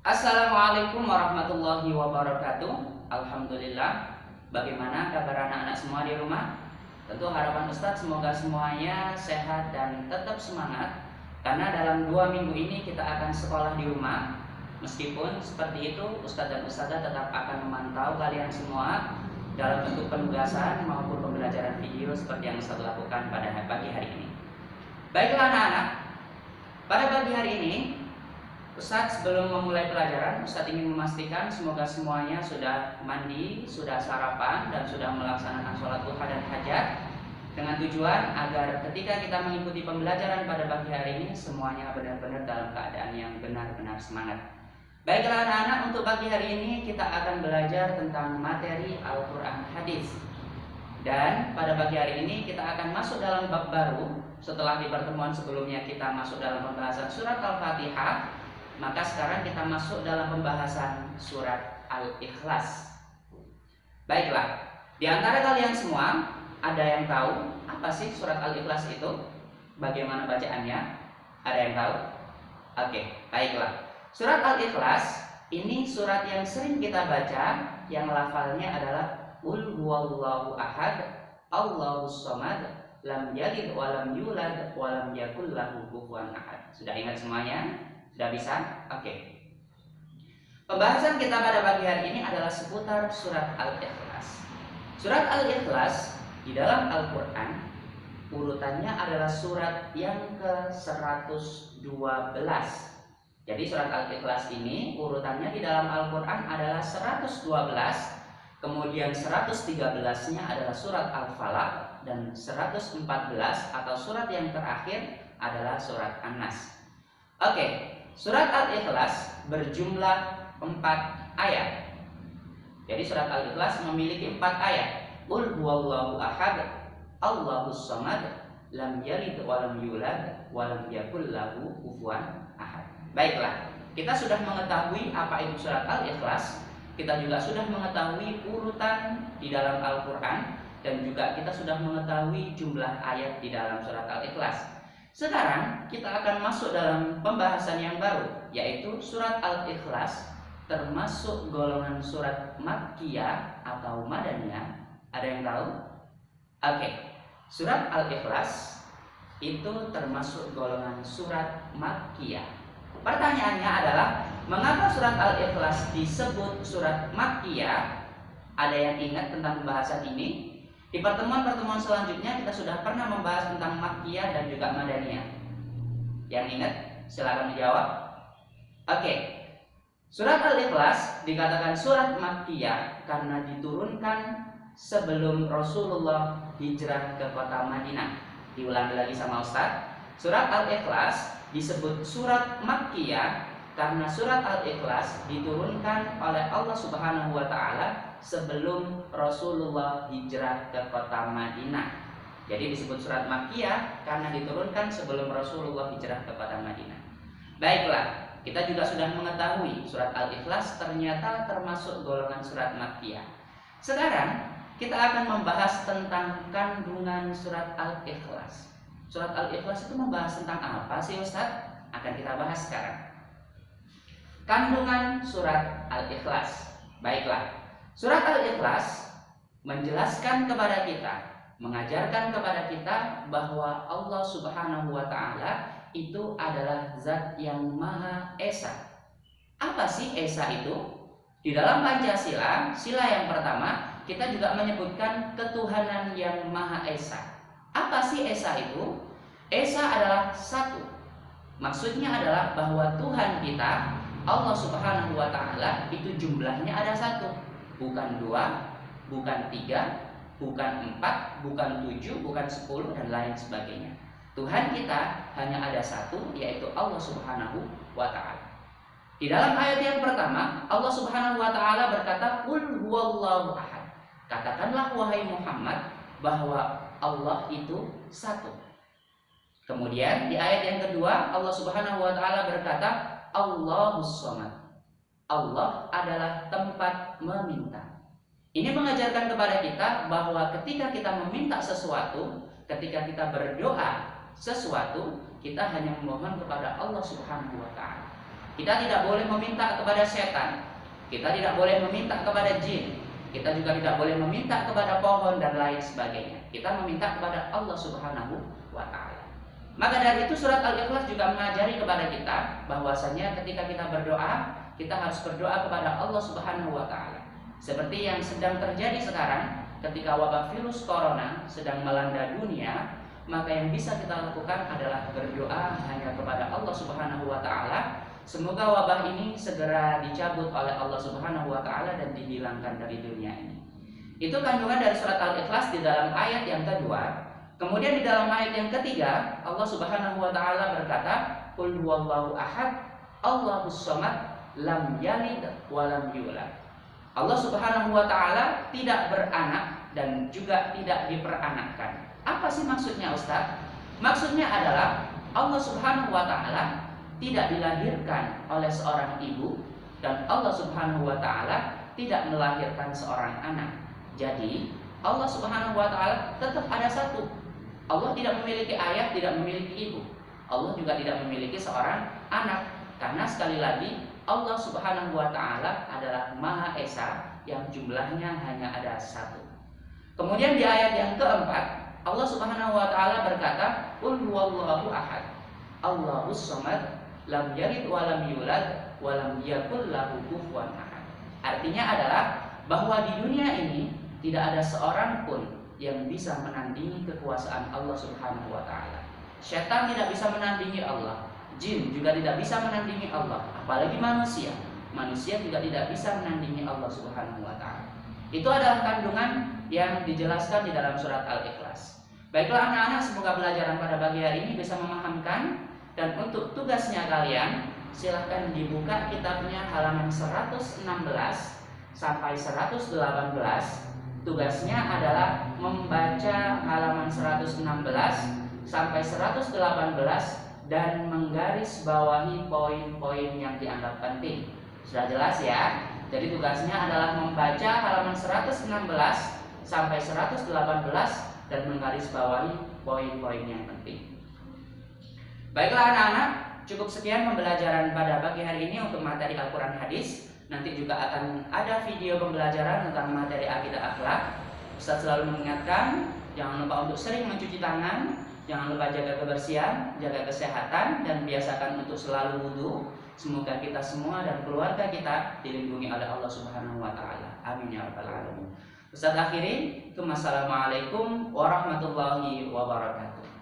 Assalamualaikum warahmatullahi wabarakatuh. Alhamdulillah. Bagaimana kabar anak-anak semua di rumah? Tentu harapan Ustadz semoga semuanya sehat dan tetap semangat, karena dalam 2 minggu ini kita akan sekolah di rumah. Meskipun seperti itu, Ustadz dan Ustadzah tetap akan memantau kalian semua dalam bentuk penugasan maupun pembelajaran video seperti yang Ustadz lakukan pada pagi hari ini. Baiklah anak-anak, pada pagi hari ini Ustadz sebelum memulai pelajaran, Ustadz ingin memastikan semoga semuanya sudah mandi, sudah sarapan, dan sudah melaksanakan sholat duha dan hajat, dengan tujuan agar ketika kita mengikuti pembelajaran pada pagi hari ini semuanya benar-benar dalam keadaan yang benar-benar semangat. Baiklah anak-anak, untuk pagi hari ini kita akan belajar tentang materi Al-Quran Hadis. Dan pada pagi hari ini kita akan masuk dalam bab baru. Setelah di pertemuan sebelumnya kita masuk dalam pembahasan surat Al-Fatihah, maka sekarang kita masuk dalam pembahasan surat Al-Ikhlas. Baiklah, di antara kalian semua ada yang tahu apa sih surat Al-Ikhlas itu? Bagaimana bacaannya? Ada yang tahu? Oke, baiklah. Surat Al-Ikhlas ini surat yang sering kita baca, yang lafalnya adalah Qul huwallahu ahad, Allahus samad, lam yalid wa lam yulad wa lam yakul lahu kufuwan ahad. Sudah ingat semuanya? Sudah bisa? Oke. Pembahasan kita pada pagi hari ini adalah seputar surat Al-Ikhlas. Surat Al-Ikhlas di dalam Al-Quran urutannya adalah surat yang ke-112. Jadi surat Al-Ikhlas ini urutannya di dalam Al-Quran adalah 112. Kemudian 113-nya adalah surat Al-Falaq, dan 114 atau surat yang terakhir adalah surat An-Nas. Oke. Surat Al-Ikhlas berjumlah 4 ayat. Jadi surat Al-Ikhlas memiliki 4 ayat. Qul huwallahu ahad, Allahus samad, lam yalid wa lam yulad wa lam yakul lahu kufuwan ahad. Baiklah, kita sudah mengetahui apa itu surat Al-Ikhlas. Kita juga sudah mengetahui urutan di dalam Al-Quran, dan juga kita sudah mengetahui jumlah ayat di dalam surat Al-Ikhlas. Sekarang kita akan masuk dalam pembahasan yang baru, yaitu surat Al-Ikhlas termasuk golongan surat Makkiyah atau Madaniyah. Ada yang tahu? Oke. Surat Al-Ikhlas itu termasuk golongan surat Makkiyah. Pertanyaannya adalah, mengapa surat Al-Ikhlas disebut surat Makkiyah? Ada yang ingat tentang pembahasan ini? Di pertemuan-pertemuan selanjutnya kita sudah pernah membahas tentang Makkiyah dan juga Madaniyah. Yang ingat? Silakan menjawab. Oke. Surat Al-Ikhlas dikatakan surat Makkiyah karena diturunkan sebelum Rasulullah hijrah ke kota Madinah. Diulangi lagi sama Ustaz. Surat Al-Ikhlas disebut surat Makkiyah karena surat Al-Ikhlas diturunkan oleh Allah Subhanahu wa taala sebelum Rasulullah hijrah ke kota Madinah. Jadi disebut surat Makkiyah karena diturunkan sebelum Rasulullah hijrah ke kota Madinah. Baiklah, kita juga sudah mengetahui surat Al-Ikhlas ternyata termasuk golongan surat Makkiyah. Sekarang kita akan membahas tentang kandungan surat Al-Ikhlas. Surat Al-Ikhlas itu membahas tentang apa sih Ustaz? Akan kita bahas sekarang. Kandungan surat Al-Ikhlas. Baiklah, surat Al-Ikhlas menjelaskan kepada kita, mengajarkan kepada kita bahwa Allah Subhanahu wa taala itu adalah zat yang Maha Esa. Apa sih Esa itu? Di dalam Pancasila, sila yang pertama, kita juga menyebutkan ketuhanan yang Maha Esa. Apa sih Esa itu? Esa adalah satu. Maksudnya adalah bahwa Tuhan kita, Allah Subhanahu wa taala itu jumlahnya ada satu, bukan 2, bukan 3, bukan 4, bukan 7, bukan 10 dan lain sebagainya. Tuhan kita hanya ada satu, yaitu Allah Subhanahu wa taala. Di dalam ayat yang pertama, Allah Subhanahu wa taala berkata, "Qul huwallahu ahad." Katakanlah wahai Muhammad bahwa Allah itu satu. Kemudian di ayat yang kedua, Allah Subhanahu wa taala berkata, Allahus samad. Allah adalah tempat meminta. Ini mengajarkan kepada kita bahwa ketika kita meminta sesuatu, ketika kita berdoa sesuatu, kita hanya memohon kepada Allah Subhanahu wa taala. Kita tidak boleh meminta kepada setan, kita tidak boleh meminta kepada jin, kita juga tidak boleh meminta kepada pohon dan lain sebagainya. Kita meminta kepada Allah Subhanahu wa Ta'ala. Maka dari itu surat Al-Ikhlas juga mengajari kepada kita bahwasanya ketika kita berdoa, kita harus berdoa kepada Allah Subhanahu wa Ta'ala. Seperti yang sedang terjadi sekarang, ketika wabah virus corona sedang melanda dunia, maka yang bisa kita lakukan adalah berdoa hanya kepada Allah Subhanahu wa Ta'ala. Semoga wabah ini segera dicabut oleh Allah Subhanahu wa Ta'ala dan dihilangkan dari dunia ini. Itu kandungan dari surat Al-Ikhlas di dalam ayat yang kedua. Kemudian di dalam ayat yang ketiga, Allah Subhanahu wa Ta'ala berkata, "Qul huwallahu ahad, Allahus samad, lam yalid wa lam yulad." Allah Subhanahu wa Ta'ala tidak beranak dan juga tidak diperanakkan. Apa sih maksudnya, Ustaz? Maksudnya adalah Allah Subhanahu wa Ta'ala tidak dilahirkan oleh seorang ibu dan Allah Subhanahu wa Ta'ala tidak melahirkan seorang anak. Jadi Allah Subhanahu wa Ta'ala tetap ada satu. Allah tidak memiliki ayah, tidak memiliki ibu. Allah juga tidak memiliki seorang anak. Karena sekali lagi Allah Subhanahu wa Ta'ala adalah Maha Esa yang jumlahnya hanya ada satu. Kemudian di ayat yang keempat, Allah Subhanahu wa Ta'ala berkata, "Qul huwallahu ahad, Allahus samad, lam yalid wa lam yulad wa lam yakul lahu kufuwan ahad." Artinya adalah bahwa di dunia ini tidak ada seorang pun yang bisa menandingi kekuasaan Allah Subhanahu wa Ta'ala. Syaitan tidak bisa menandingi Allah, jin juga tidak bisa menandingi Allah, apalagi manusia. Manusia juga tidak bisa menandingi Allah Subhanahu wa Ta'ala. Itu adalah kandungan yang dijelaskan di dalam surat Al-Ikhlas. Baiklah anak-anak, semoga pelajaran pada pagi hari ini bisa memahamkan. Dan untuk tugasnya kalian, silahkan dibuka kitabnya halaman 116 sampai 118. Tugasnya adalah membaca halaman 116 sampai 118 dan menggarisbawahi poin-poin yang dianggap penting. Sudah jelas ya? Jadi tugasnya adalah membaca halaman 116 sampai 118 dan menggarisbawahi poin-poin yang penting. Baiklah anak-anak, cukup sekian pembelajaran pada pagi hari ini untuk materi Al-Quran Hadis. Nanti juga akan ada video pembelajaran tentang materi akidah akhlak. Ustaz selalu mengingatkan, jangan lupa untuk sering mencuci tangan, jangan lupa jaga kebersihan, jaga kesehatan, dan biasakan untuk selalu wudu. Semoga kita semua dan keluarga kita dilindungi oleh Allah Subhanahu wa Ta'ala. Amin ya rabbal alamin. Ustaz akhiri, Assalamualaikum warahmatullahi wabarakatuh.